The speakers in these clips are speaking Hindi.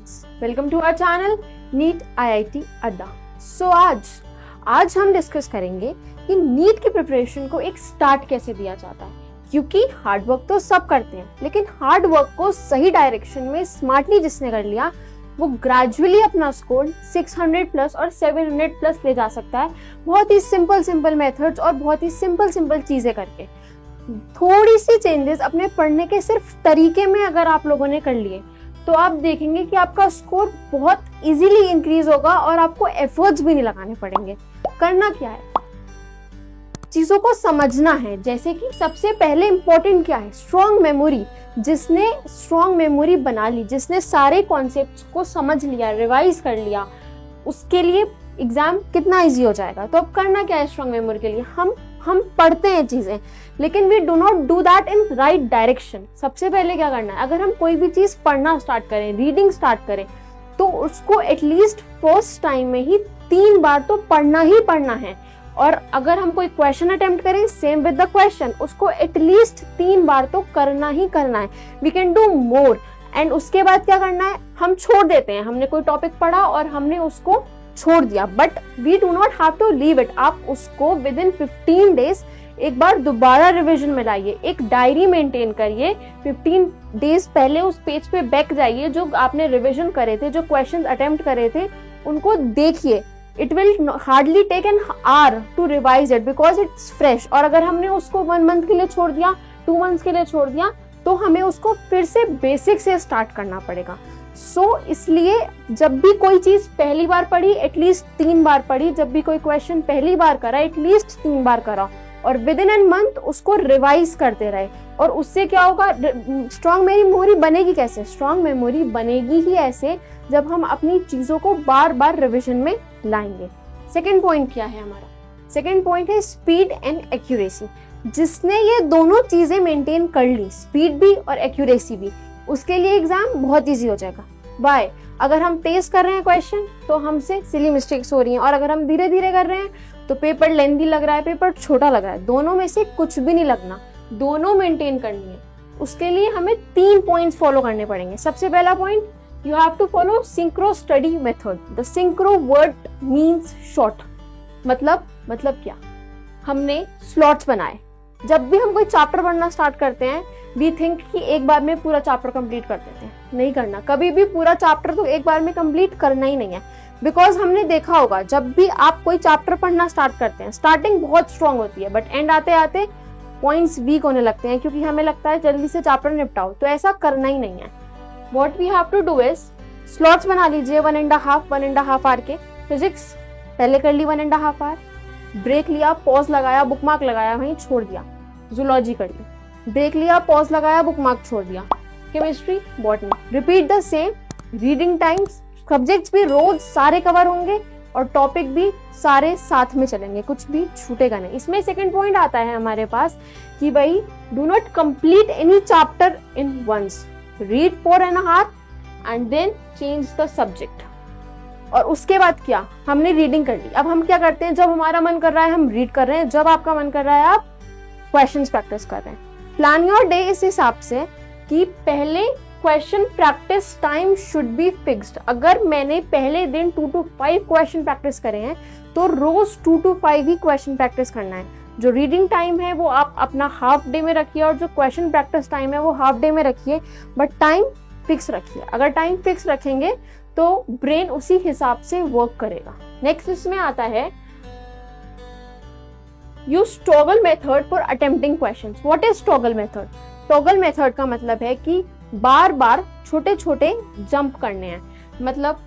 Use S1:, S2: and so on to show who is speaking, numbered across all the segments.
S1: Students, welcome to our channel NEET IIT Adda. So आज हम डिस्कस करेंगे कि नीट की प्रिपरेशन को एक स्टार्ट कैसे दिया जाता है, क्योंकि हार्ड वर्क तो सब करते हैं, लेकिन हार्ड वर्क को सही डायरेक्शन में स्मार्टली जिसने कर लिया वो ग्रेजुअली अपना स्कोर 600 प्लस और 700 प्लस ले जा सकता है, बहुत ही सिंपल मेथड्स और बहुत ही सिंपल चीजें करके। थोड़ी सी चेंजेस अपने पढ़ने के सिर्फ तरीके में अगर आप लोगों ने कर लिए तो आप देखेंगे कि आपका स्कोर बहुत इजीली इंक्रीज होगा और आपको एफर्ट्स भी नहीं लगाने पड़ेंगे। करना क्या है, चीजों को समझना है। जैसे कि सबसे पहले इंपॉर्टेंट क्या है, स्ट्रॉन्ग मेमोरी। जिसने स्ट्रॉन्ग मेमोरी बना ली, जिसने सारे कॉन्सेप्ट्स को समझ लिया, रिवाइज कर लिया, उसके लिए एग्जाम कितना इजी हो जाएगा। तो अब करना क्या है स्ट्रॉन्ग मेमोरी के लिए, हम पढ़ते हैं चीजें, लेकिन we do not do that in right direction. सबसे पहले क्या करना है, अगर हम कोई भी चीज पढ़ना स्टार्ट करें, रीडिंग स्टार्ट करें, तो उसको एटलीस्ट फर्स्ट टाइम में ही 3 बार तो पढ़ना ही पढ़ना है। और अगर हम कोई क्वेश्चन अटेम्प्ट करें, सेम विद द क्वेश्चन, उसको एटलीस्ट 3 बार तो करना ही करना है। We can do more. And उसके बाद क्या करना है, हम छोड़ देते हैं। हमने कोई टॉपिक पढ़ा और हमने उसको छोड़ दिया, but we do not have to leave it. आप उसको विद इन 15 डेज एक बार दोबारा रिवीजन में लाइए, एक डायरी मेंटेन करिए। 15 डेज पहले उस पेज पे बैक जाइए, जो आपने रिवीजन करे थे, जो क्वेश्चन अटेम्प्ट करे थे, उनको देखिए। It will hardly take an hour to revise it because it's fresh. और अगर हमने उसको 1 मंथ के लिए छोड़ दिया, 2 मंथ्स के लिए छोड़ दिया, तो हमें उसको फिर से बेसिक से स्टार्ट करना पड़ेगा। इसलिए जब भी कोई चीज पहली बार पढ़ी, एटलीस्ट 3 बार पढ़ी। जब भी कोई क्वेश्चन पहली बार करा, एटलीस्ट 3 बार करा, और विद इन एन मंथ उसको रिवाइज करते रहे। और उससे क्या होगा, स्ट्रॉन्ग मेमोरी बनेगी कैसे, स्ट्रॉन्ग मेमोरी बनेगी ही ऐसे जब हम अपनी चीजों को बार बार रिविजन में लाएंगे। सेकेंड पॉइंट क्या है हमारा, सेकेंड पॉइंट है स्पीड एंड एक्यूरेसी। जिसने ये दोनों चीजें मेंटेन कर ली, स्पीड भी और एक्यूरेसी भी, उसके लिए एग्जाम बहुत इजी हो जाएगा। बाय, अगर हम तेज कर रहे हैं क्वेश्चन तो हमसे सिली मिस्टेक्स हो रही हैं, और अगर हम धीरे धीरे कर रहे हैं तो पेपर लेंथी लग रहा है, पेपर छोटा लग रहा है। दोनों में से कुछ भी नहीं लगना, दोनों मेंटेन करनी है। उसके लिए हमें 3 पॉइंट्स फॉलो करने पड़ेंगे। सबसे पहला point, you have to follow synchro study method. The synchro word means short. मतलब क्या, हमने स्लॉट्स बनाए। जब भी हम कोई चैप्टर पढ़ना स्टार्ट करते हैं, वी थिंक कि एक बार में पूरा चैप्टर कंप्लीट कर देते हैं। नहीं करना, कभी भी पूरा चैप्टर तो एक बार में कंप्लीट करना ही नहीं है। बिकॉज हमने देखा होगा, जब भी आप कोई चैप्टर पढ़ना स्टार्ट करते हैं, स्टार्टिंग बहुत स्ट्रांग होती है, बट एंड आते आते पॉइंट्स वीक होने लगते हैं, क्योंकि हमें लगता है जल्दी से चैप्टर निपटाओ। तो ऐसा करना ही नहीं है। What we have to do is, slots बना लीजिए 1.5 आवर के। फिजिक्स पहले कर ली 1.5 आवर, ब्रेक लिया, पॉज लगाया, बुकमार्क लगाया, वहीं छोड़ दिया। जूलॉजी कर ली, ब्रेक लिया, पॉज लगाया, बुकमार्क छोड़ दिया। Chemistry, botany, repeat the same. Reading times, subjects भी रोज सारे कवर होंगे और टॉपिक भी सारे साथ में चलेंगे, कुछ भी छूटेगा नहीं। इसमें सेकंड पॉइंट आता है हमारे पास कि भाई, do not complete any chapter in once, read 4.5 hours and then change the subject. और उसके बाद क्या, हमने रीडिंग कर ली। अब हम क्या करते हैं, जब हमारा मन कर रहा है हम रीड कर रहे हैं, जब आपका मन कर रहा है आप क्वेश्चंस प्रैक्टिस कर रहे हैं। प्लान योर डे इस हिसाब से कि पहले question practice time should be fixed. अगर मैंने पहले दिन 2 to 5 क्वेश्चन प्रैक्टिस करे हैं, तो रोज 2 to 5 ही क्वेश्चन प्रैक्टिस करना है। जो रीडिंग टाइम है वो आप अपना हाफ डे में रखिए, और जो क्वेश्चन प्रैक्टिस टाइम है वो हाफ डे में रखिए, बट टाइम फिक्स रखिए। अगर टाइम फिक्स रखेंगे तो ब्रेन उसी हिसाब से वर्क करेगा। नेक्स्ट इसमें आता है use toggle method for attempting questions. What is toggle method? Toggle method का मतलब है कि बार बार छोटे छोटे जंप करने हैं। मतलब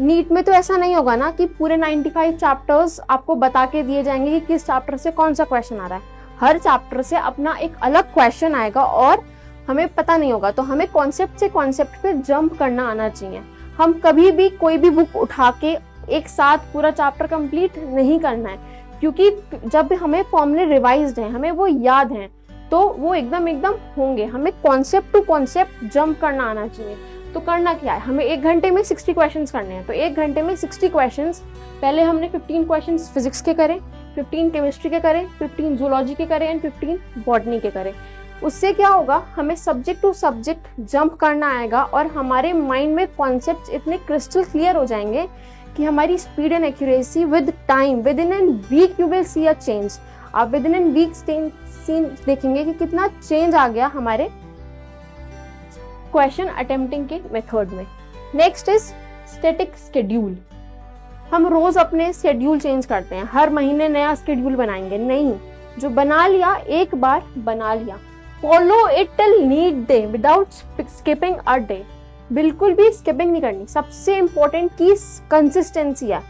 S1: नीट में तो ऐसा नहीं होगा ना कि पूरे 95 चैप्टर्स आपको बता के दिए जाएंगे कि किस चैप्टर से कौन सा क्वेश्चन आ रहा है। हर चैप्टर से अपना एक अलग क्वेश्चन आएगा और हमें पता नहीं होगा, तो हमें कॉन्सेप्ट से कॉन्सेप्ट पे जंप करना आना चाहिए। हम कभी भी कोई भी बुक उठा के एक साथ पूरा चैप्टर कंप्लीट नहीं करना है, क्योंकि जब हमें फॉर्मूले रिवाइज्ड हैं, हमें वो याद हैं, तो वो एकदम होंगे। हमें कॉन्सेप्ट टू कॉन्सेप्ट जंप करना आना चाहिए। तो करना क्या है, हमें 1 घंटे में 60 क्वेश्चंस करने हैं। तो 1 घंटे में 60 क्वेश्चंस, पहले हमने 15 क्वेश्चंस फिजिक्स के करें, 15 केमिस्ट्री के करें, 15 जूलॉजी के करें एंड 15 बॉटनी के करें। उससे क्या होगा, हमें सब्जेक्ट टू सब्जेक्ट जंप करना आएगा और हमारे माइंड में कॉन्सेप्ट्स इतने क्रिस्टल क्लियर हो जाएंगे कि हमारी speed and accuracy with time, within an week you will see a change. आप विद इन एन वीक देखेंगे कि कितना चेंज आ गया हमारे क्वेश्चन अटेम्प्टिंग के मेथड में। Next is static schedule. हम रोज अपने शेड्यूल चेंज करते हैं, हर महीने नया शेड्यूल बनाएंगे, नहीं, जो बना लिया एक बार बना लिया। Follow it till need day without skipping a day. बिल्कुल भी स्किपिंग नहीं करनी। सबसे इंपॉर्टेंट की कंसिस्टेंसी है।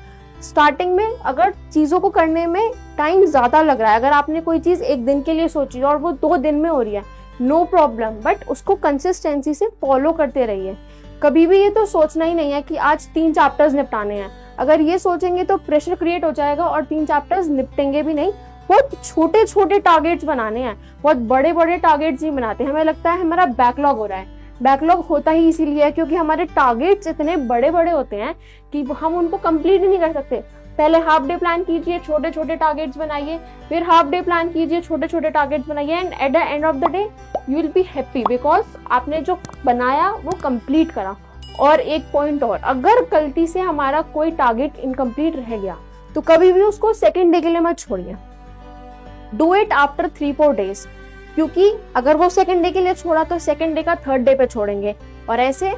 S1: स्टार्टिंग में अगर चीजों को करने में टाइम ज्यादा लग रहा है, अगर आपने कोई चीज एक दिन के लिए सोची और वो 2 दिन में हो रही है, नो प्रॉब्लम, बट उसको कंसिस्टेंसी से फॉलो करते रहिए। कभी भी ये तो सोचना ही नहीं है कि आज 3 चैप्टर्स निपटाने हैं। अगर ये सोचेंगे तो प्रेशर क्रिएट हो जाएगा और 3 चैप्टर्स निपटेंगे भी नहीं। बहुत छोटे छोटे टारगेट्स बनाने हैं, बहुत बड़े बड़े टारगेट्स नहीं बनाते। हमें लगता है हमारा बैकलॉग हो रहा है। बैकलॉग होता ही इसीलिए है क्योंकि हमारे टारगेट्स इतने बड़े बड़े होते हैं कि हम उनको कंप्लीट ही नहीं कर सकते। पहले हाफ डे प्लान कीजिए, छोटे छोटे टारगेट्स बनाइए, फिर हाफ डे प्लान कीजिए, छोटे छोटे टारगेट्स बनाइए, and at the end of the day you will be happy because आपने जो बनाया वो कंप्लीट करा। और एक पॉइंट और, अगर गलती से हमारा कोई टारगेट इनकम्प्लीट रह गया तो कभी भी उसको सेकेंड डे के लिए मत छोड़िए। डू इट आफ्टर 3-4 days, क्योंकि अगर वो सेकेंड डे के लिए छोड़ा तो सेकेंड डे का थर्ड डे पे छोड़ेंगे और ऐसे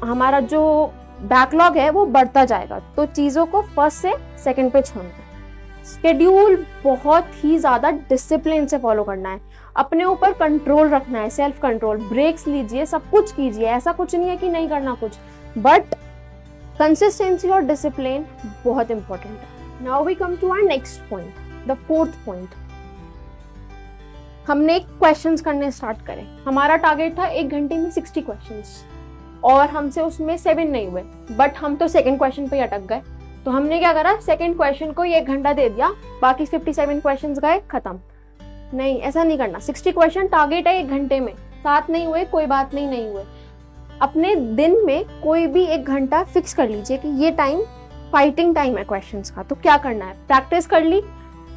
S1: हमारा जो बैकलॉग है वो बढ़ता जाएगा। तो चीजों को फर्स्ट से सेकेंड पे छोड़ना। शेड्यूल बहुत ही ज्यादा डिसिप्लिन से फॉलो करना है, अपने ऊपर कंट्रोल रखना है, सेल्फ कंट्रोल। ब्रेक्स लीजिए, सब कुछ कीजिए, ऐसा कुछ नहीं है कि नहीं करना कुछ, बट कंसिस्टेंसी और डिसिप्लिन बहुत इंपॉर्टेंट है। Now we come to our next point, the 4th point. हमने क्वेश्चंस करने स्टार्ट करे। हमारा टारगेट था 1 घंटे में 60 क्वेश्चंस और हमसे उसमें 7 नहीं हुए, बट हम तो सेकंड क्वेश्चन पे ही अटक गए। तो हमने क्या करा, सेकंड क्वेश्चन को 1 घंटा दे दिया, बाकी 57 क्वेश्चंस गए, खत्म। नहीं, ऐसा नहीं करना। 60 क्वेश्चन टारगेट है 1 घंटे में, 7 नहीं हुए कोई बात नहीं, नहीं हुए। अपने दिन में कोई भी 1 घंटा फिक्स कर लीजिए कि ये टाइम फाइटिंग टाइम है क्वेश्चंस का। तो क्या करना है, प्रैक्टिस कर ली,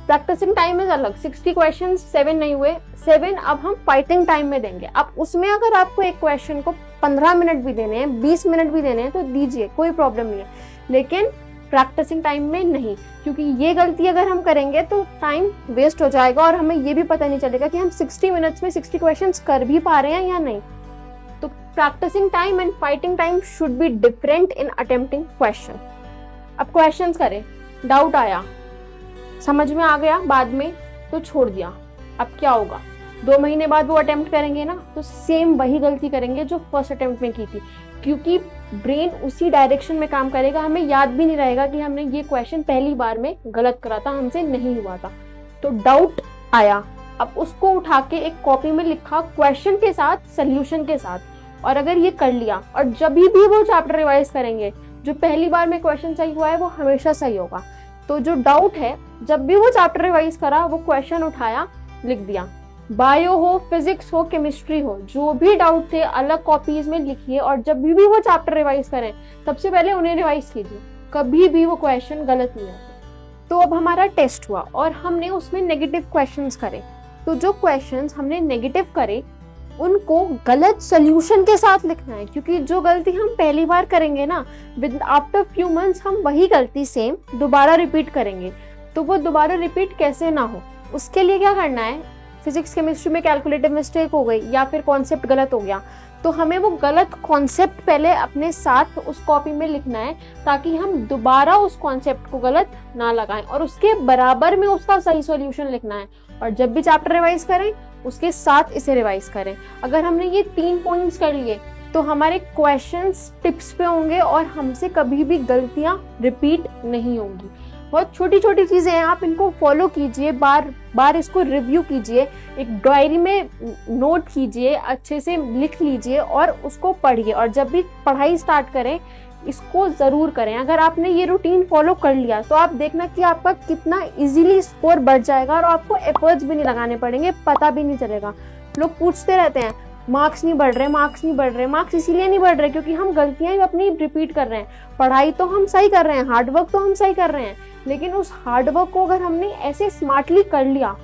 S1: प्रैक्टिसिंग टाइम इज अलग। 60 क्वेश्चन 7 नहीं हुए, 7 अब हम फाइटिंग टाइम में देंगे। अब उसमें अगर आपको एक क्वेश्चन को 15 मिनट भी देने हैं, 20 मिनट भी देने हैं तो दीजिए, कोई प्रॉब्लम नहीं है, लेकिन प्रैक्टिसिंग टाइम में नहीं, क्योंकि ये गलती अगर हम करेंगे तो टाइम वेस्ट हो जाएगा और हमें ये भी पता नहीं चलेगा कि हम 60 मिनट्स में 60 क्वेश्चंस कर भी पा रहे हैं या नहीं। तो practising time and fighting time should be different in attempting question. अब क्वेश्चंस करें, डाउट आया, समझ में आ गया, बाद में तो छोड़ दिया। अब क्या होगा, 2 महीने बाद वो अटेम्प्ट करेंगे ना, तो सेम वही गलती करेंगे जो फर्स्ट अटेम्प्ट में की थी, क्योंकि ब्रेन उसी डायरेक्शन में काम करेगा। हमें याद भी नहीं रहेगा कि हमने ये क्वेश्चन पहली बार में गलत करा था, हमसे नहीं हुआ था। तो डाउट आया, अब उसको उठा के एक कॉपी में लिखा क्वेश्चन के साथ, सोल्यूशन के साथ, और अगर ये कर लिया और जब भी वो चैप्टर रिवाइज करेंगे, जो पहली बार में क्वेश्चन सही हुआ है वो हमेशा सही होगा। तो जो डाउट है, जब भी वो चैप्टर रिवाइज करा, वो क्वेश्चन उठाया, लिख दिया। बायो हो, फिजिक्स हो, केमिस्ट्री हो, जो भी डाउट थे अलग कॉपीज में लिखिए और जब भी वो चैप्टर रिवाइज करें सबसे पहले उन्हें रिवाइज कीजिए, कभी भी वो क्वेश्चन गलत नहीं आते। तो अब हमारा टेस्ट हुआ और हमने उसमें नेगेटिव क्वेश्चंस करे। तो जो क्वेश्चंस हमने नेगेटिव करे उनको गलत सोल्यूशन के साथ लिखना है, क्योंकि जो गलती हम पहली बार करेंगे ना, विद आफ्टर फ्यू मंथ्स हम वही गलती सेम दोबारा रिपीट करेंगे। तो वो दोबारा रिपीट कैसे ना हो, उसके लिए क्या करना है, फिजिक्स केमिस्ट्री में कैलकुलेटिव मिस्टेक हो गई या फिर कॉन्सेप्ट गलत हो गया, तो हमें वो गलत कॉन्सेप्ट पहले अपने साथ उस कॉपी में लिखना है, ताकि हम दोबारा उस कॉन्सेप्ट को गलत ना लगाएं, और उसके बराबर में उसका सही सॉल्यूशन लिखना है। और जब भी चैप्टर रिवाइज करें उसके साथ इसे रिवाइज करें। अगर हमने ये 3 पॉइंट्स कर लिए तो हमारे क्वेश्चंस टिप्स पे होंगे और हमसे कभी भी गलतियां रिपीट नहीं होंगी। बहुत छोटी छोटी चीजें हैं, आप इनको फॉलो कीजिए, बार बार इसको रिव्यू कीजिए, एक डायरी में नोट कीजिए, अच्छे से लिख लीजिए और उसको पढ़िए। और जब भी पढ़ाई स्टार्ट करें इसको जरूर करें। अगर आपने ये रूटीन फॉलो कर लिया तो आप देखना कि आपका कितना इजीली स्कोर बढ़ जाएगा और आपको एफर्ट्स भी नहीं लगाने पड़ेंगे, पता भी नहीं चलेगा। लोग पूछते रहते हैं मार्क्स नहीं बढ़ रहे, मार्क्स नहीं बढ़ रहे। मार्क्स इसीलिए नहीं बढ़ रहे क्योंकि हम गलतियां अपनी रिपीट कर रहे हैं। पढ़ाई तो हम सही कर रहे हैं, हार्डवर्क तो हम सही कर रहे हैं, लेकिन उस हार्डवर्क को अगर हमने ऐसे स्मार्टली कर लिया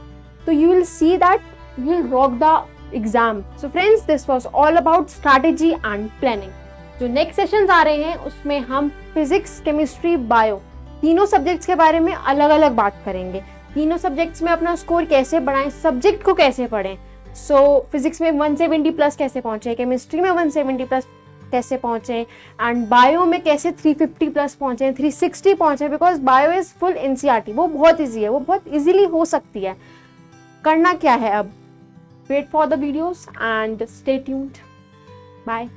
S1: तो you will see that you'll rock the exam. So friends, this was all about strategy and planning. जो नेक्स्ट सेशंस आ रहे हैं उसमें हम फिजिक्स, केमिस्ट्री, बायो तीनों सब्जेक्ट्स के बारे में अलग अलग बात करेंगे. तीनों सब्जेक्ट्स में अपना स्कोर कैसे बढ़ाएं, सब्जेक्ट को कैसे पढ़ें. फिजिक्स में 170 प्लस कैसे पहुंचे, केमिस्ट्री में 170 प्लस कैसे पहुंचे, एंड बायो में कैसे 350 प्लस पहुंचे, 360 पहुंचे, because bio is full NCERT. वो बहुत ईजी है, वो बहुत इजीली हो सकती है. करना क्या है अब, wait for the videos and stay tuned. Bye.